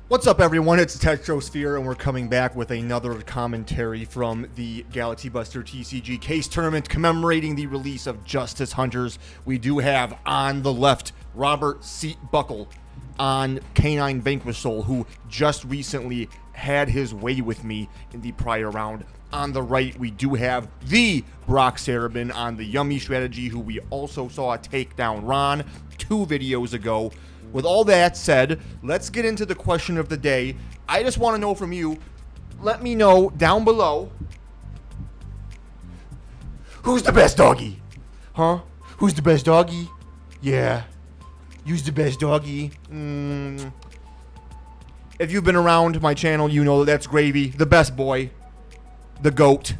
What's up, everyone? It's Tetrosphere, and we're coming back with another commentary from the GalaxyBusterTCG case tournament commemorating the release of Justice Hunters. We do have on the left Robert Seat Buckle on Canine Vanquish Soul, who just recently had his way with me in the prior round. On the right, we do have the Brock Sarabin on the Yummy strategy, who we also saw take down Ron 2 videos ago. With all that said, let's get into the question of the day. I just want to know from you, let me know down below, who's the best doggy? Huh? Who's the best doggy? Yeah. Who's the best doggy? If you've been around my channel, you know that's Gravy, the best boy, the GOAT.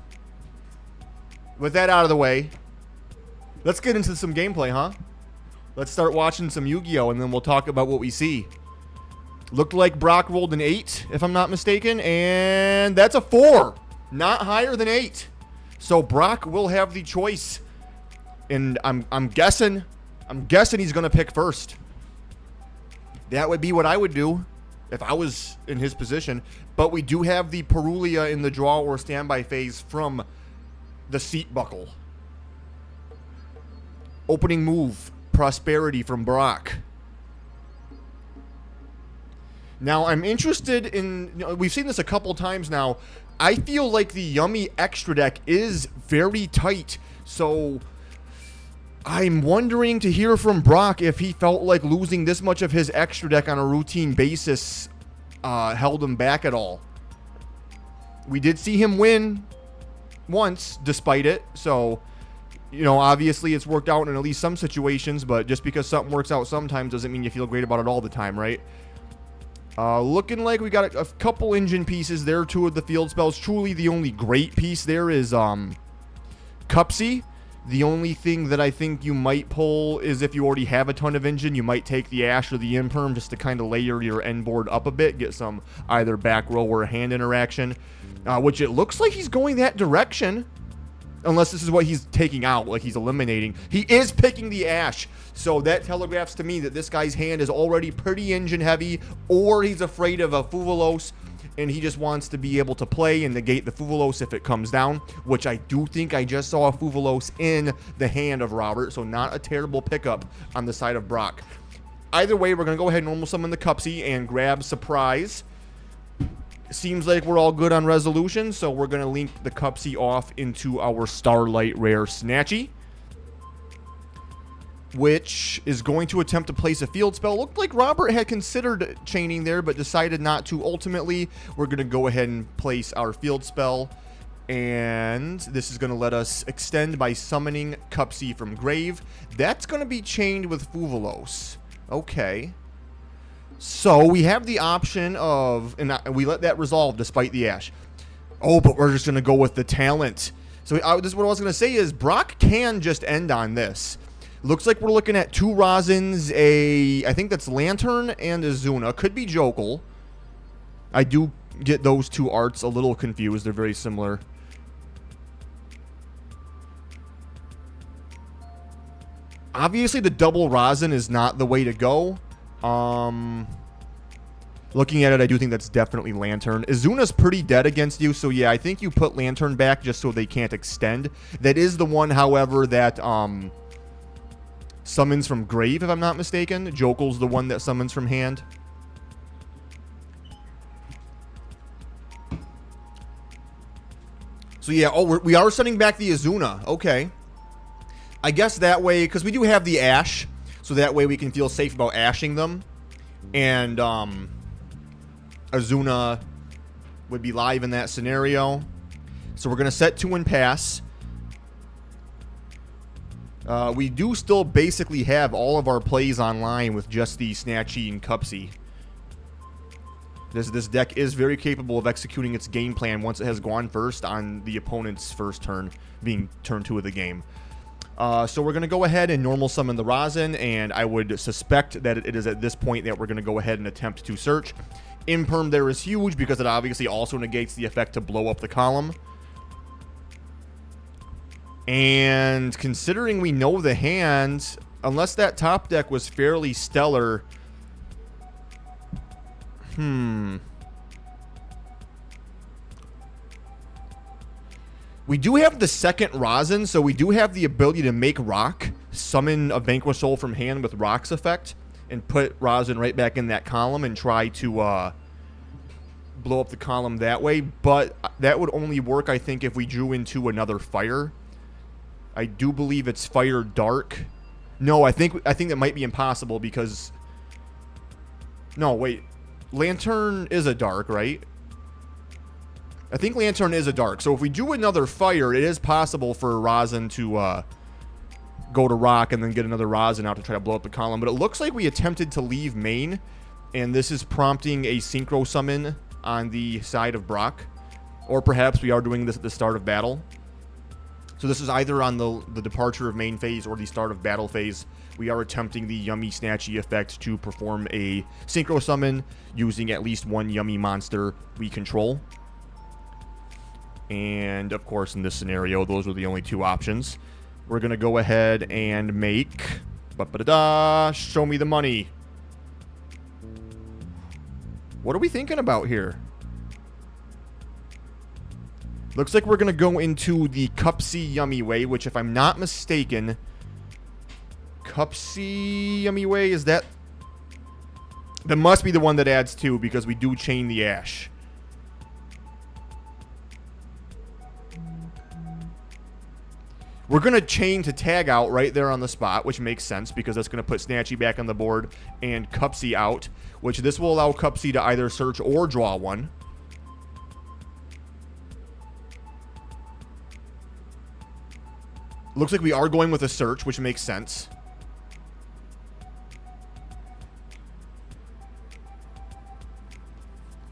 With that out of the way, let's get into some gameplay, huh? Let's start watching some YuGiOh, and then we'll talk about what we see. Looked like Brock rolled an 8, if I'm not mistaken, and that's a 4. Not higher than 8. So Brock will have the choice, and I'm guessing he's gonna pick first. That would be what I would do if I was in his position. But we do have the Perulia in the draw or standby phase from the Seat Buckle. Opening move. Prosperity from Brock. Now, I'm interested in, we've seen this a couple times now. I feel like the Yummy extra deck is very tight, so I'm wondering to hear from Brock if he felt like losing this much of his extra deck on a routine basis held him back at all. We did see him win once despite it, so you know, obviously it's worked out in at least some situations, but just because something works out sometimes doesn't mean you feel great about it all the time, right? Looking like we got a couple engine pieces there. 2 of the field spells. Truly the only great piece there is Cupsy. The only thing that I think you might pull is if you already have a ton of engine, you might take the Ash or the Imperm just to kind of layer your end board up a bit, get some either back row or hand interaction, which it looks like he's going that direction. Unless this is what he's taking out, like he's eliminating. He is picking the Ash. So that telegraphs to me that this guy's hand is already pretty engine heavy, or he's afraid of a Fuvalos, and he just wants to be able to play and negate the Fuvalos if it comes down, which I do think I just saw a Fuvalos in the hand of Robert, so not a terrible pickup on the side of Brock. Either way, we're going to go ahead and normal summon the Cupsy and grab Surprise. Seems like we're all good on resolution, so we're going to link the Cupsy off into our Starlight Rare Snatchy, which is going to attempt to place a field spell. Looked like Robert had considered chaining there, but decided not to. Ultimately, we're going to go ahead and place our field spell, and this is going to let us extend by summoning Cupsy from grave. That's going to be chained with Fuvalos. Okay. So we have the option of, and we let that resolve despite the Ash. Oh, but we're just going to go with the talent. So this is what I was going to say is Brock can just end on this. Looks like we're looking at 2 Rosins, I think that's Lantern and Azuna. Could be Jokul. I do get those 2 arts a little confused. They're very similar. Obviously, the double Rosin is not the way to go. Looking at it, I do think that's definitely Lantern. Azuna's pretty dead against you, so yeah, I think you put Lantern back just so they can't extend. That is the one, however, that summons from grave, if I'm not mistaken. Jokul's the one that summons from hand. So yeah, oh, we are sending back the Azuna. Okay. I guess that way, because we do have the Ash, so that way we can feel safe about ashing them. And Azuna would be live in that scenario. So we're going to set 2 and pass. We do still basically have all of our plays online with just the Snatchy and Cupsy. This deck is very capable of executing its game plan once it has gone first on the opponent's first turn, being turn 2 of the game. So we're going to go ahead and normal summon the Rosin, and I would suspect that it is at this point that we're going to go ahead and attempt to search. Imperm there is huge because it obviously also negates the effect to blow up the column. And considering we know the hand, unless that top deck was fairly stellar, We do have the second Rosin, so we do have the ability to make rock, summon a Vanquish Soul from hand with rock's effect, and put Rosin right back in that column and try to blow up the column that way. But that would only work, I think, if we drew into another fire. I do believe it's fire dark. No, I think that might be impossible because... No, wait. Lantern is a dark, right? I think Lantern is a dark. So if we do another fire, it is possible for Rosin to go to rock and then get another Rosin out to try to blow up the column. But it looks like we attempted to leave main, and this is prompting a Synchro Summon on the side of Brock. Or perhaps we are doing this at the start of battle. So this is either on the departure of main phase or the start of battle phase. We are attempting the Yummy Snatchy effect to perform a Synchro Summon using at least one Yummy monster we control. And, of course, in this scenario, those are the only two options. We're going to go ahead and make... Show me the money. What are we thinking about here? Looks like we're going to go into the Cupsy Yummy Way, which, if I'm not mistaken... Cupsy Yummy Way, is that... That must be the one that adds 2, because we do chain the Ash. We're going to chain to tag out right there on the spot, which makes sense because that's going to put Snatchy back on the board and Cupsy out, which this will allow Cupsy to either search or draw one. Looks like we are going with a search, which makes sense.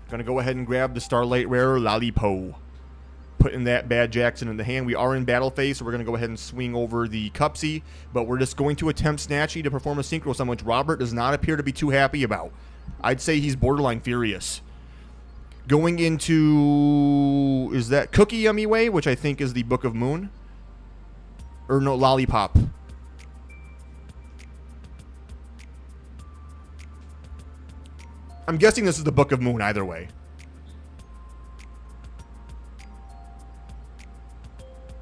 Going to go ahead and grab the Starlight Rare Lalipo. Putting that Bad Jackson in the hand. We are in battle phase, so we're going to go ahead and swing over the Cupsy, but we're just going to attempt Snatchy to perform a Synchro Summon, which Robert does not appear to be too happy about. I'd say he's borderline furious. Going into... Is that Cookie Yummy Way, which I think is the Book of Moon? Or no, Lollipop. I'm guessing this is the Book of Moon either way.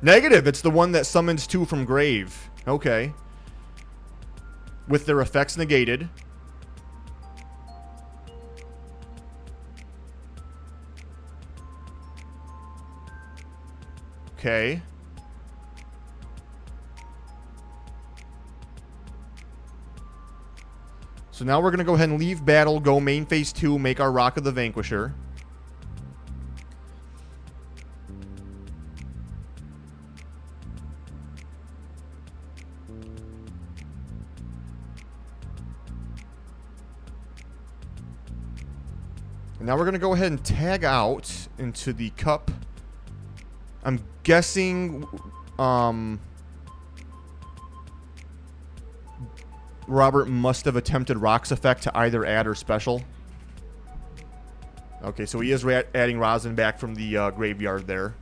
Negative. It's the one that summons 2 from grave. Okay. With their effects negated. Okay. So now we're going to go ahead and leave battle, go main phase 2, make our Rock of the Vanquisher. And now we're going to go ahead and tag out into the cup. I'm guessing Robert must have attempted Rock's effect to either add or special. Okay, so he is adding Rosin back from the graveyard there.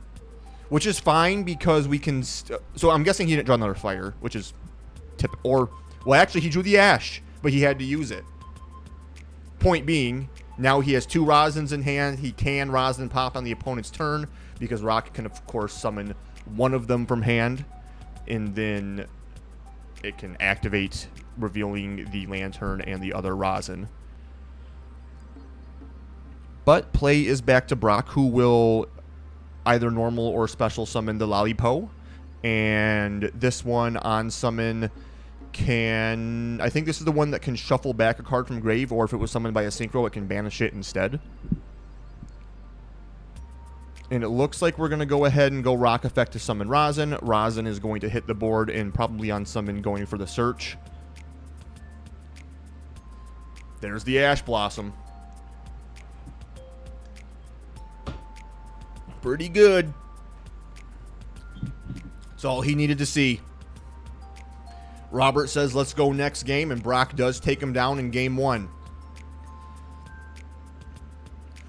Which is fine because we can... so I'm guessing he didn't draw another fire, which is... Well, actually, he drew the Ash, but he had to use it. Point being... Now he has 2 Rosins in hand. He can Rosin pop on the opponent's turn because Rock can, of course, summon one of them from hand. And then it can activate, revealing the Lantern and the other Rosin. But play is back to Brock, who will either normal or special summon the Lalipo. And this one on summon... can... I think this is the one that can shuffle back a card from grave, or if it was summoned by a Synchro, it can banish it instead. And it looks like we're going to go ahead and go Rock effect to summon Rosin. Rosin is going to hit the board and probably on summon going for the search. There's the Ash Blossom. Pretty good. That's all he needed to see. Robert says, let's go next game, and Brock does take him down in game 1.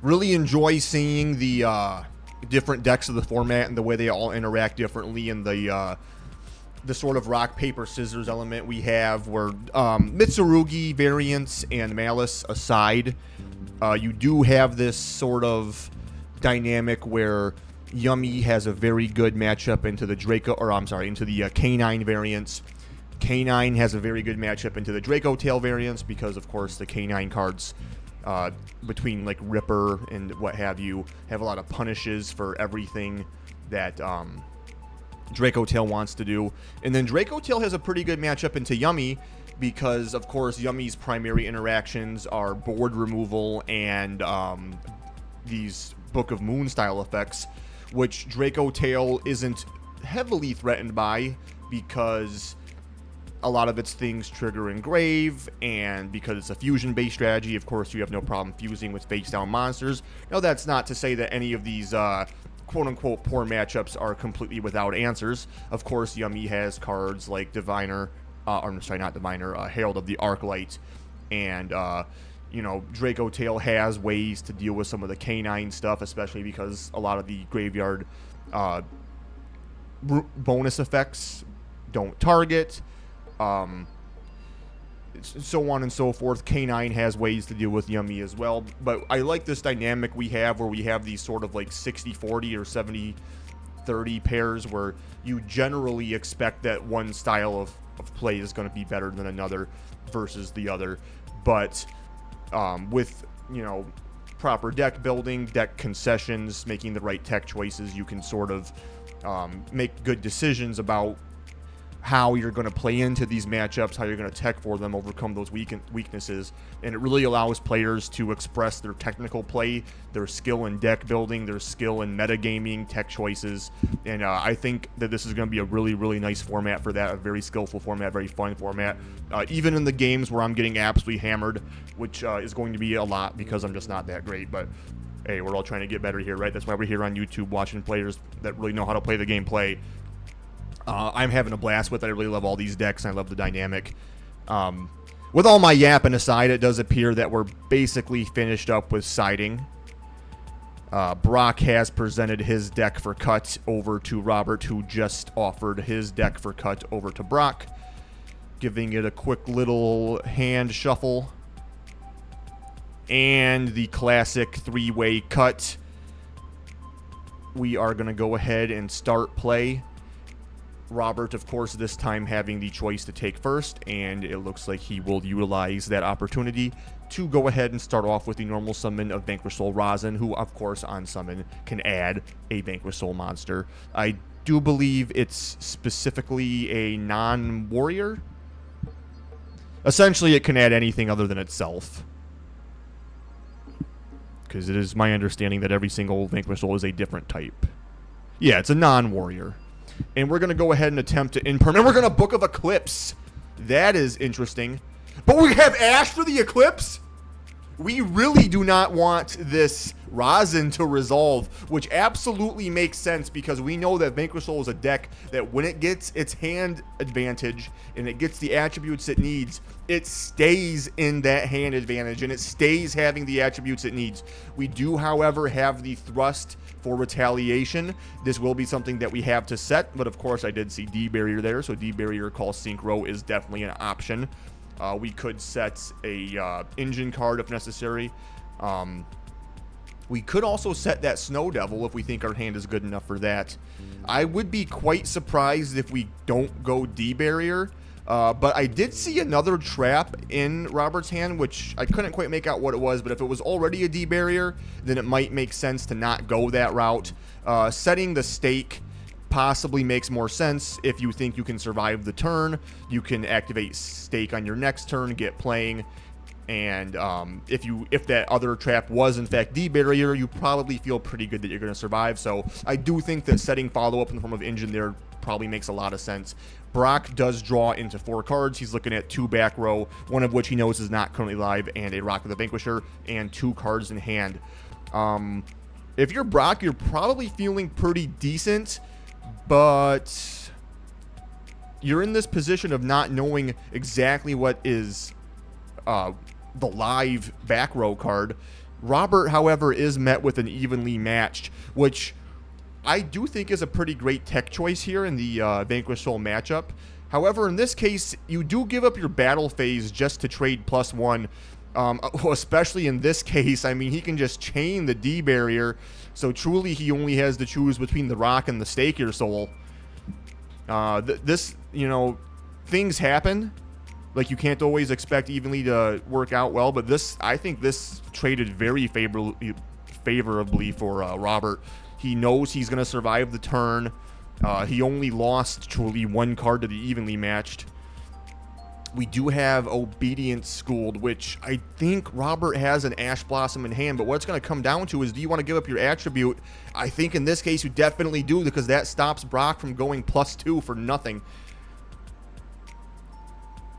Really enjoy seeing the different decks of the format and the way they all interact differently, and the sort of rock, paper, scissors element we have where Mitsurugi variants and Malice aside, You do have this sort of dynamic where Yummy has a very good matchup into the into the K9 variants. K9 has a very good matchup into the Draco Tail variants because, of course, the K9 cards between like Ripper and what have you have a lot of punishes for everything that Draco Tail wants to do. And then Draco Tail has a pretty good matchup into Yummy because, of course, Yummy's primary interactions are board removal and these Book of Moon style effects, which Draco Tail isn't heavily threatened by because a lot of its things trigger Engrave, and because it's a fusion-based strategy, of course, you have no problem fusing with face-down monsters. Now, that's not to say that any of these quote-unquote poor matchups are completely without answers. Of course, Yummy has cards like Herald of the Arclight, and Draco Tail has ways to deal with some of the K9 stuff, especially because a lot of the graveyard bonus effects don't target. So on and so forth. K9 has ways to deal with Yummy as well, but I like this dynamic we have where we have these sort of like 60-40 or 70-30 pairs where you generally expect that one style of play is going to be better than another versus the other, but with proper deck building, deck concessions, making the right tech choices, you can sort of make good decisions about how you're going to play into these matchups, how you're going to tech for them, overcome those weaknesses, and it really allows players to express their technical play, their skill in deck building, their skill in metagaming, tech choices, and I think that this is going to be a really, really nice format for that, a very skillful format, very fun format, even in the games where I'm getting absolutely hammered, which is going to be a lot because I'm just not that great, but hey, we're all trying to get better here, right? That's why we're here on YouTube watching players that really know how to play the game play. I'm having a blast with it. I really love all these decks, and I love the dynamic. With all my yapping aside, it does appear that we're basically finished up with siding. Brock has presented his deck for cut over to Robert, who just offered his deck for cut over to Brock, giving it a quick little hand shuffle. And the classic three-way cut. We are going to go ahead and start play. Robert, of course, this time having the choice to take first, and it looks like he will utilize that opportunity to go ahead and start off with the normal summon of Vanquish Soul Razin, who, of course, on summon can add a Vanquish Soul monster. I do believe it's specifically a non-warrior. Essentially, it can add anything other than itself, because it is my understanding that every single Vanquish Soul is a different type. Yeah, it's a non-warrior. And we're going to go ahead and attempt to impermanent. We're going to Book of Eclipse. That is interesting. But we have Ash for the Eclipse? We really do not want this Razin to resolve, which absolutely makes sense because we know that Vanquish Soul is a deck that when it gets its hand advantage and it gets the attributes it needs, it stays in that hand advantage and it stays having the attributes it needs. We do, however, have the thrust for retaliation. This will be something that we have to set, but of course I did see D-Barrier there, so D-Barrier call Synchro is definitely an option. We could set a engine card if necessary. We could also set that Snow Devil if we think our hand is good enough for that. I would be quite surprised if we don't go D-Barrier. But I did see another trap in Robert's hand, which I couldn't quite make out what it was. But if it was already a D-Barrier, then it might make sense to not go that route. Setting the stake possibly makes more sense if you think you can survive the turn. You can activate stake on your next turn, get playing, and if that other trap was in fact D-Barrier, you probably feel pretty good that you're going to survive. So I do think that setting follow-up in the form of engine there probably makes a lot of sense. Brock does draw into 4 cards. He's looking at 2 back row, one of which he knows is not currently live, and a Rock of the Vanquisher, and 2 cards in hand. If you're Brock, you're probably feeling pretty decent, but you're in this position of not knowing exactly what is the live back row card. Robert, however, is met with an evenly matched, which I do think is a pretty great tech choice here in the Vanquish Soul matchup. However, in this case, you do give up your battle phase just to trade +1. Especially in this case, I mean, he can just chain the D barrier. So truly, he only has to choose between the rock and the Stake Your Soul. This, you know, things happen. Like, you can't always expect evenly to work out well, but this, I think this traded very favorably for Robert. He knows he's going to survive the turn. He only lost truly one card to the evenly matched. We do have Obedience Schooled, which I think Robert has an Ash Blossom in hand, but what it's going to come down to is, do you want to give up your attribute? I think in this case you definitely do, because that stops Brock from going +2 for nothing.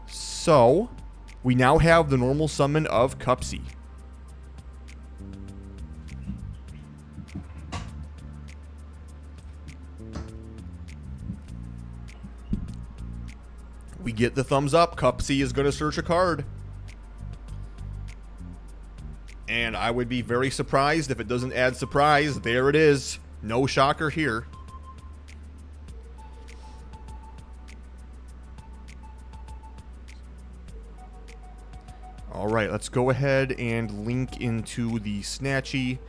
So, we now have the normal summon of Cupsy. We get the thumbs up. Cupsy is going to search a card. And I would be very surprised if it doesn't add surprise. There it is. No shocker here. Alright, let's go ahead and link into the Snatchy.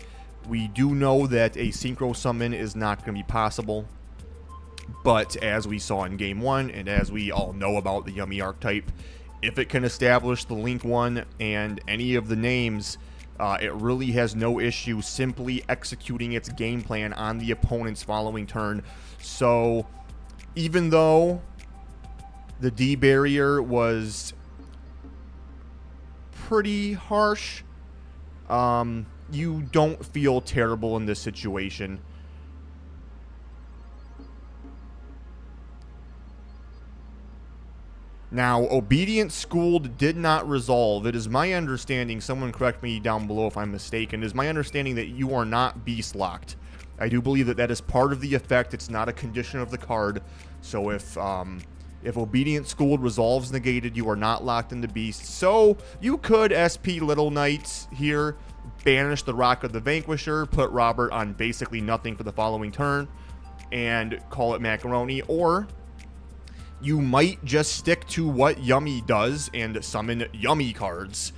We do know that a Synchro Summon is not going to be possible. But as we saw in Game 1, and as we all know about the Yummy archetype, if it can establish the Link 1 and any of the names, it really has no issue simply executing its game plan on the opponent's following turn. So, even though the D barrier was pretty harsh, you don't feel terrible in this situation. Now, Obedience Schooled did not resolve. It is my understanding, someone correct me down below if I'm mistaken, it is my understanding that you are not beast locked. I do believe that that is part of the effect. It's not a condition of the card. So if Obedience Schooled resolves negated, you are not locked into beast. So you could SP Little Knights here, banish the Rock of the Vanquisher, put Robert on basically nothing for the following turn, and call it macaroni, or you might just stick to what Yummy does and summon Yummy cards.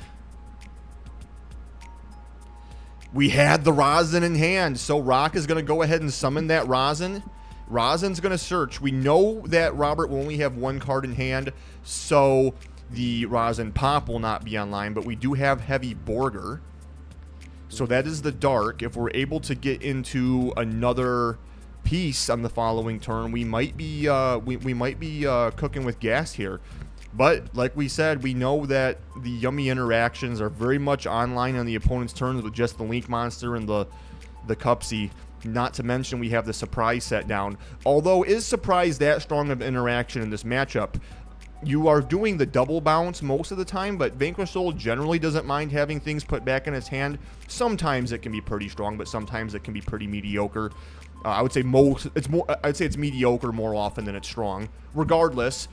We had the Rosin in hand, so Rock is going to go ahead and summon that Rosin. Rosin's going to search. We know that Robert will only have one card in hand, so the Rosin Pop will not be online, but we do have Heavy Borger. So that is the Dark. If we're able to get into another piece on the following turn, we might be cooking with gas here. But like we said, we know that the Yummy interactions are very much online on the opponent's turns with just the Link Monster and the Cupsy. Not to mention we have the Surprise set down. Although, is Surprise that strong of interaction in this matchup? You are doing the double bounce most of the time, but Vanquish Soul generally doesn't mind having things put back in its hand. Sometimes it can be pretty strong, but sometimes it can be pretty mediocre. I would say it's mediocre more often than it's strong. Regardless,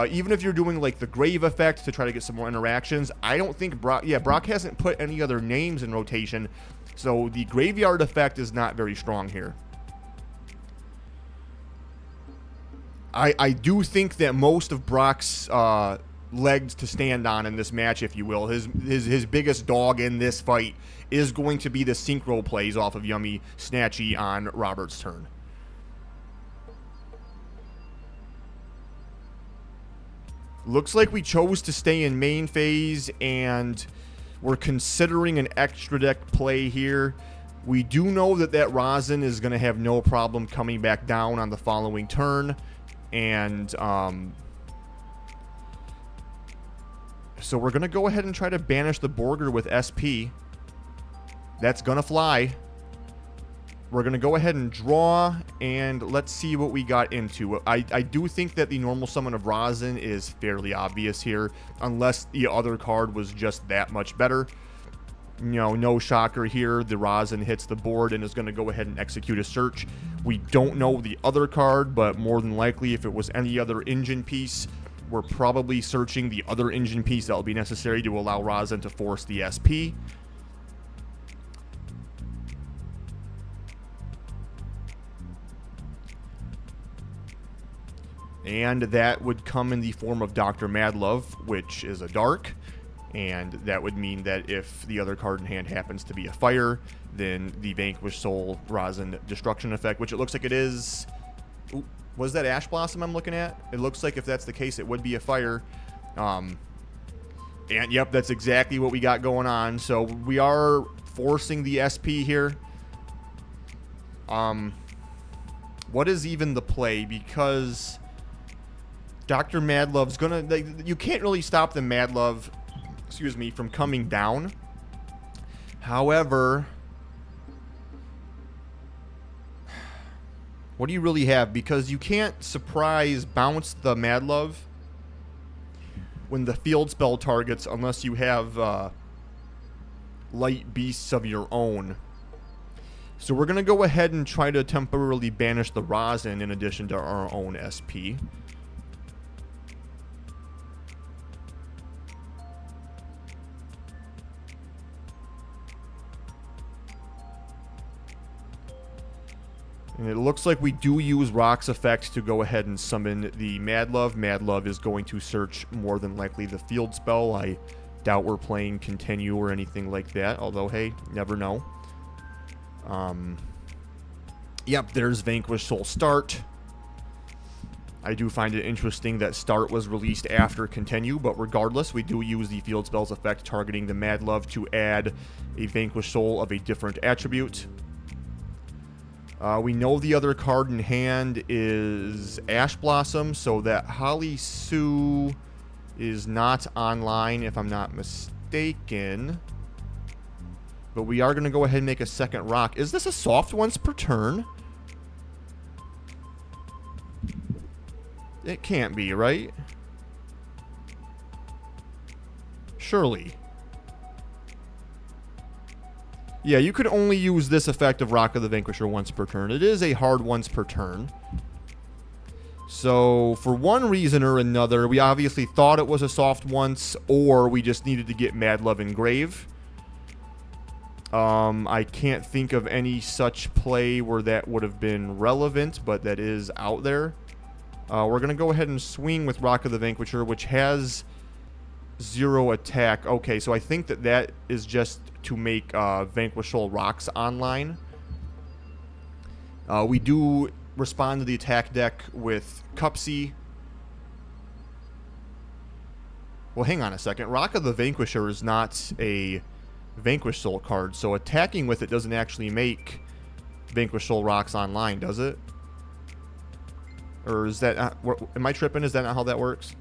even if you're doing like the Grave effect to try to get some more interactions, I don't think Brock hasn't put any other names in rotation, so the Graveyard effect is not very strong here. I do think that most of Brock's legs to stand on in this match, if you will, his biggest dog in this fight is going to be the synchro plays off of Yummy Snatchy on Robert's turn. Looks like we chose to stay in main phase, and we're considering an extra deck play here. We do know that Rosin is going to have no problem coming back down on the following turn, and so we're going to go ahead and try to banish the Borger with SP. That's going to fly. We're going to go ahead and draw, and let's see what we got into. I do think that the normal summon of Rosin is fairly obvious here, unless the other card was just that much better. You know, no shocker here. The Rosin hits the board and is going to go ahead and execute a search. We don't know the other card, but more than likely, if it was any other engine piece, we're probably searching the other engine piece that will be necessary to allow Rosin to force the SP. And that would come in the form of Dr. Madlove, which is a Dark. And that would mean that if the other card in hand happens to be a fire, then the Vanquish Soul Rosin Destruction effect, which it looks like it is... Ooh, was that Ash Blossom I'm looking at? It looks like if that's the case, it would be a fire. And yep, that's exactly what we got going on. So we are forcing the SP here. What is even the play? Because Dr. Madlove's gonna... you can't really stop the Madlove, excuse me, from coming down. However, what do you really have? Because you can't surprise bounce the Madlove when the field spell targets unless you have light beasts of your own. So we're going to go ahead and try to temporarily banish the Rosin in addition to our own SP. And it looks like we do use Rock's effect to go ahead and summon the Madlove. Madlove is going to search more than likely the field spell. I doubt we're playing Continue or anything like that, although, hey, never know. Yep, there's Vanquish Soul Start. I do find it interesting that Start was released after Continue, but regardless, we do use the field spell's effect targeting the Madlove to add a Vanquish Soul of a different attribute. We know the other card in hand is Ash Blossom, so that Holly Sue is not online, if I'm not mistaken. But we are going to go ahead and make a second rock. Is this a soft once per turn? It can't be, right? Surely. Yeah, you could only use this effect of Rock of the Vanquisher once per turn. It is a hard once per turn. So, for one reason or another, we obviously thought it was a soft once, or we just needed to get Madlove Engrave. I can't think of any such play where that would have been relevant, but that is out there. We're going to go ahead and swing with Rock of the Vanquisher, which has 0 attack. Okay, so I think that that is just to make Vanquish Soul Rocks online. We do respond to the attack deck with Cupsy. Well, hang on a second. Rock of the Vanquisher is not a Vanquish Soul card, so attacking with it doesn't actually make Vanquish Soul Rocks online, does it? Or is that... am I tripping? Is that not how that works?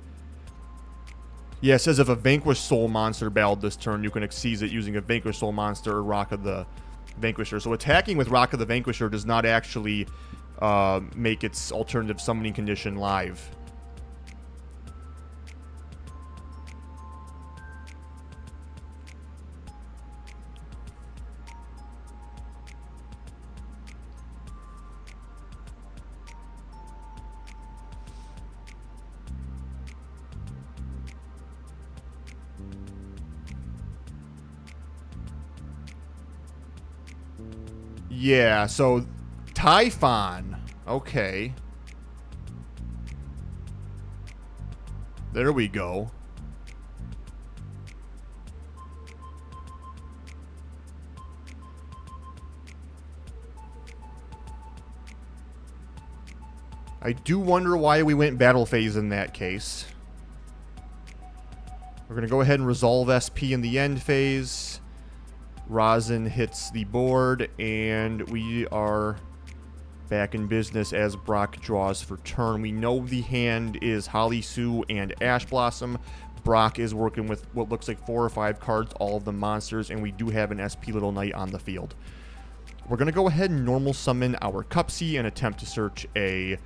Yeah, it says if a Vanquish Soul monster battled this turn, you can exceed it using a Vanquish Soul monster or Rock of the Vanquisher. So attacking with Rock of the Vanquisher does not actually make its alternative summoning condition live. Yeah, so Typhon. Okay. There we go. I do wonder why we went battle phase in that case. We're going to go ahead and resolve SP in the end phase. Rosin hits the board, and we are back in business as Brock draws for turn. We know the hand is Holly Sue and Ash Blossom. Brock is working with what looks like 4 or 5 cards, all of the monsters, and we do have an SP Little Knight on the field. We're going to go ahead and normal summon our Cupsy and attempt to search a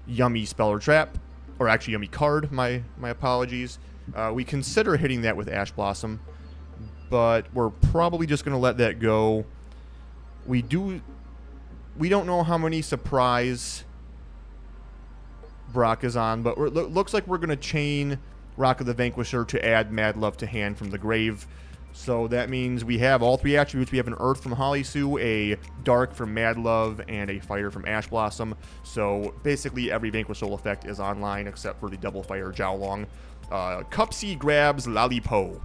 Yummy spell or trap, or actually Yummy card, my apologies. We consider hitting that with Ash Blossom, but we're probably just going to let that go. We don't know how many surprise Brock is on, but it looks like we're going to chain Rock of the Vanquisher to add Madlove to hand from the grave. So that means we have all 3 attributes. We have an Earth from Holly Sue, a Dark from Madlove, and a Fire from Ash Blossom. So basically every Vanquish Soul effect is online except for the Double Fire Jowlong. Cupsy grabs Lalipo.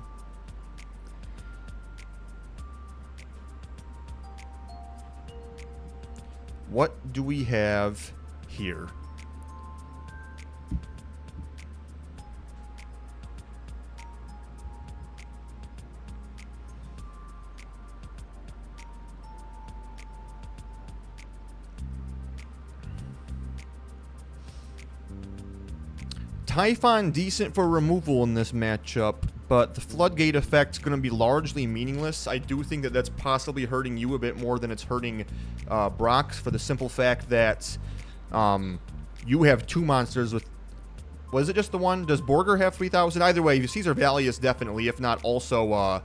What do we have here? Typhon decent for removal in this matchup, but the Floodgate effect's going to be largely meaningless. I do think that that's possibly hurting you a bit more than it's hurting Brock, for the simple fact that you have 2 monsters with... Was it just the one? Does Borger have 3,000? Either way, Caesar Valius definitely, if not also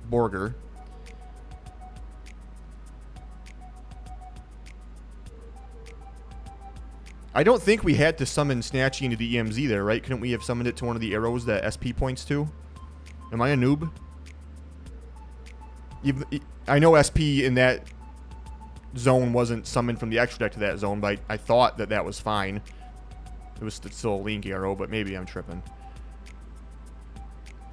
Borger. I don't think we had to summon Snatchy into the EMZ there, right? Couldn't we have summoned it to one of the arrows that SP points to? Am I a noob? I know SP in that zone wasn't summoned from the extra deck to that zone, but I thought that that was fine. It was still a Link arrow, but maybe I'm tripping.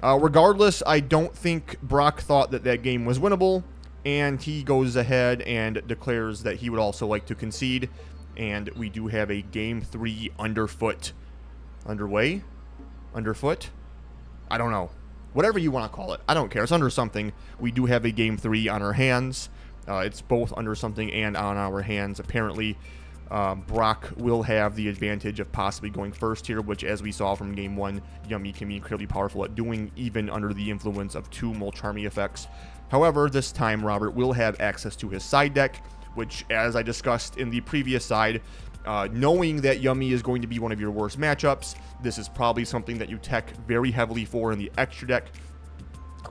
Regardless, I don't think Brock thought that that game was winnable, and he goes ahead and declares that he would also like to concede. And we do have a Game 3 underfoot. Underway? Underfoot? I don't know. Whatever you want to call it. I don't care. It's under something. We do have a Game 3 on our hands. It's both under something and on our hands. Apparently, Brock will have the advantage of possibly going first here, which, as we saw from Game 1, Yummy can be incredibly powerful at doing, even under the influence of 2 Molcharmy effects. However, this time, Robert will have access to his side deck, which, as I discussed in the previous side, knowing that Yummy is going to be one of your worst matchups, this is probably something that you tech very heavily for in the extra deck.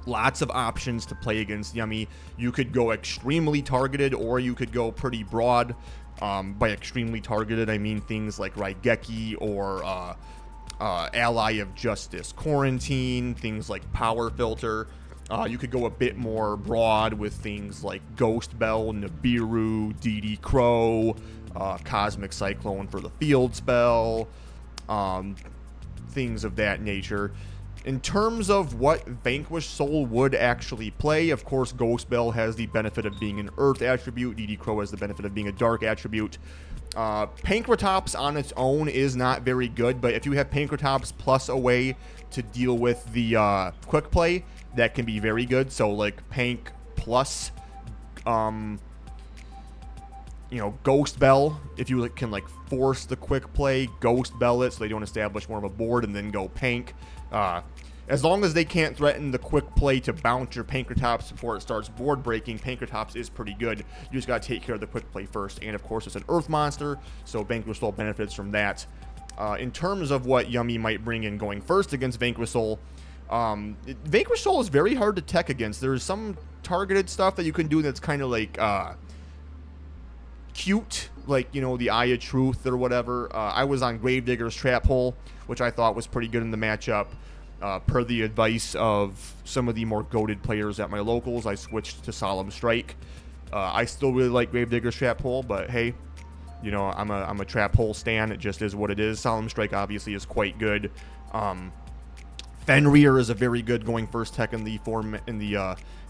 Lots of options to play against Yummy. You could go extremely targeted, or you could go pretty broad. By extremely targeted, I mean things like Raigeki or Ally of Justice Quarantine, things like Power Filter. You could go a bit more broad with things like Ghost Bell, Nibiru, DD Crow, Cosmic Cyclone for the field spell, things of that nature. In terms of what Vanquish Soul would actually play, of course, Ghost Bell has the benefit of being an Earth attribute. DD Crow has the benefit of being a Dark attribute. Pankratops on its own is not very good, but if you have Pankratops plus a way to deal with the quick play, that can be very good. So like Pank plus Ghost Bell, if you can like force the quick play, Ghost Bell it so they don't establish more of a board, and then go Pank. As long as they can't threaten the quick play to bounce your Pankratops before it starts board breaking, Pankratops is pretty good. You just gotta take care of the quick play first, and of course it's an Earth monster, so Vanquish Soul benefits from that. In terms of what Yummy might bring in going first against Vanquish Soul, Vanquish Soul is very hard to tech against. There's some targeted stuff that you can do that's kind of like cute, like, the Eye of Truth or whatever. I was on Gravedigger's Trap Hole, which I thought was pretty good in the matchup. Per the advice of some of the more goated players at my locals, I switched to Solemn Strike. I still really like Gravedigger's Trap Hole, but hey, I'm a Trap Hole stan. It just is what it is. Solemn Strike obviously is quite good. Fenrir is a very good going first tech in the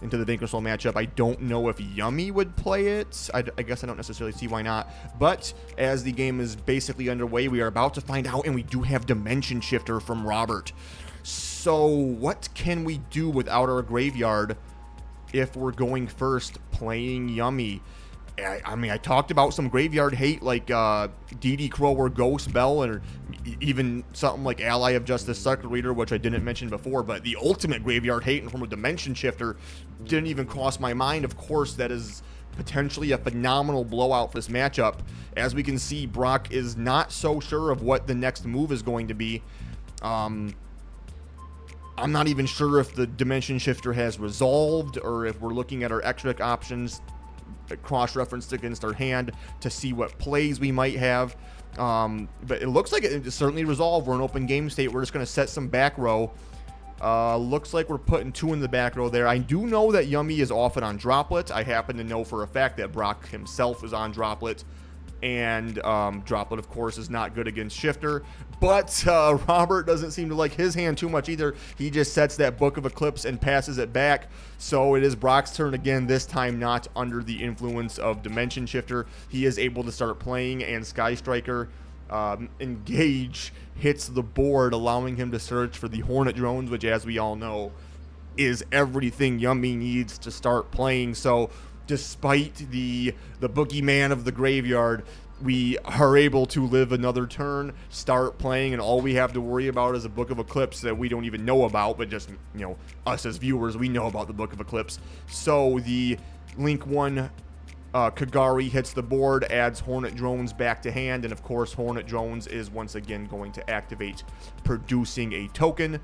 into the Vanquish Soul matchup. I don't know if Yummy would play it. I guess I don't necessarily see why not. But as the game is basically underway, we are about to find out, and we do have Dimension Shifter from Robert. So what can we do without our graveyard if we're going first playing Yummy? I mean, I talked about some graveyard hate like DD Crow or Ghost Bell, or even something like Ally of Justice Circuit Reader, which I didn't mention before, but the ultimate graveyard hate in form of Dimension Shifter didn't even cross my mind. Of course, that is potentially a phenomenal blowout for this matchup. As we can see, Brock is not so sure of what the next move is going to be. I'm not even sure if the Dimension Shifter has resolved, or if we're looking at our extra deck options cross-referenced against our hand to see what plays we might have. But it looks like it's certainly resolved. We're in open game state. We're just going to set some back row. Looks like we're putting 2 in the back row there. I do know that Yummy is often on Droplet. I happen to know for a fact that Brock himself is on Droplet. And Droplet, of course, is not good against Shifter. But Robert doesn't seem to like his hand too much either. He just sets that Book of Eclipse and passes it back. So it is Brock's turn again, this time not under the influence of Dimension Shifter. He is able to start playing, and Sky Striker Engage hits the board, allowing him to search for the Hornet Drones, which, as we all know, is everything Yummy needs to start playing. So despite the boogeyman of the graveyard, we are able to live another turn, start playing, and all we have to worry about is a Book of Eclipse that we don't even know about, but just, you know, us as viewers, we know about the Book of Eclipse. So the Link 1 Kagari hits the board, adds Hornet Drones back to hand, and of course Hornet Drones is once again going to activate, producing a token.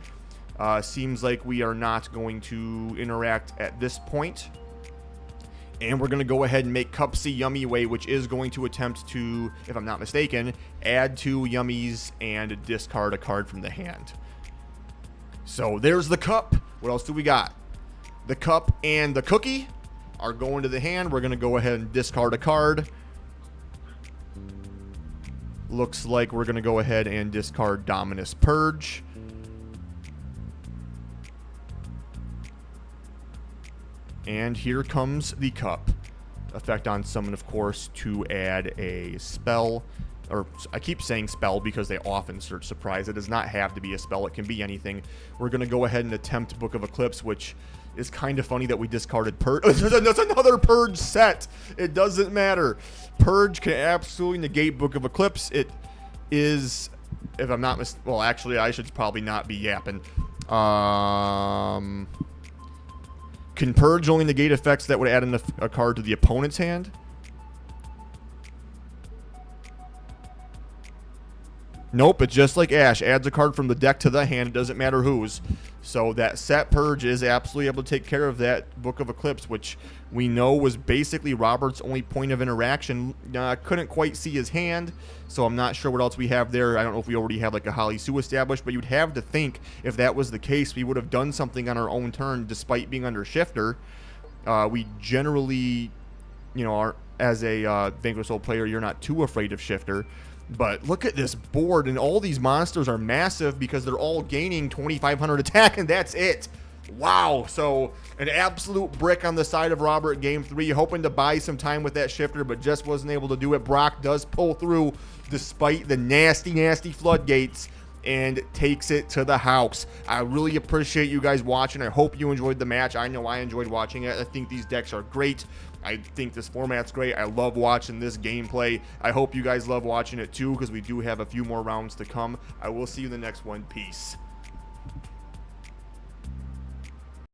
Seems like we are not going to interact at this point. And we're going to go ahead and make Cup C Yummy Way, which is going to attempt to, if I'm not mistaken, add 2 Yummies and discard a card from the hand. So there's the Cup. What else do we got? The Cup and the Cookie are going to the hand. We're going to go ahead and discard a card. Looks like we're going to go ahead and discard Dominus Purge. And here comes the Cup. Effect on summon, of course, to add a spell. Or I keep saying spell because they often search Surprise. It does not have to be a spell. It can be anything. We're going to go ahead and attempt Book of Eclipse, which is kind of funny that we discarded Purge. That's another Purge set. It doesn't matter. Purge can absolutely negate Book of Eclipse. It is, if I'm not well, actually, I should probably not be yapping. Can Purge only negate effects that would add in a card to the opponent's hand? Nope, it's just like Ash. Adds a card from the deck to the hand. It doesn't matter whose. So that set Purge is absolutely able to take care of that Book of Eclipse, which we know was basically Robert's only point of interaction. Couldn't quite see his hand, so I'm not sure what else we have there. I don't know if we already have like a Holly Sue established, but you'd have to think if that was the case, we would have done something on our own turn despite being under Shifter. We generally, you know, are, as a Vanquish Soul player, you're not too afraid of Shifter. But look at this board, and all these monsters are massive because they're all gaining 2,500 attack, and that's it. Wow. So an absolute brick on the side of Robert game 3, hoping to buy some time with that Shifter, but just wasn't able to do it. Brock does pull through despite the nasty, nasty floodgates and takes it to the house. I really appreciate you guys watching. I hope you enjoyed the match. I know I enjoyed watching it. I think these decks are great. I think this format's great. I love watching this gameplay. I hope you guys love watching it too, because we do have a few more rounds to come. I will see you in the next one. Peace.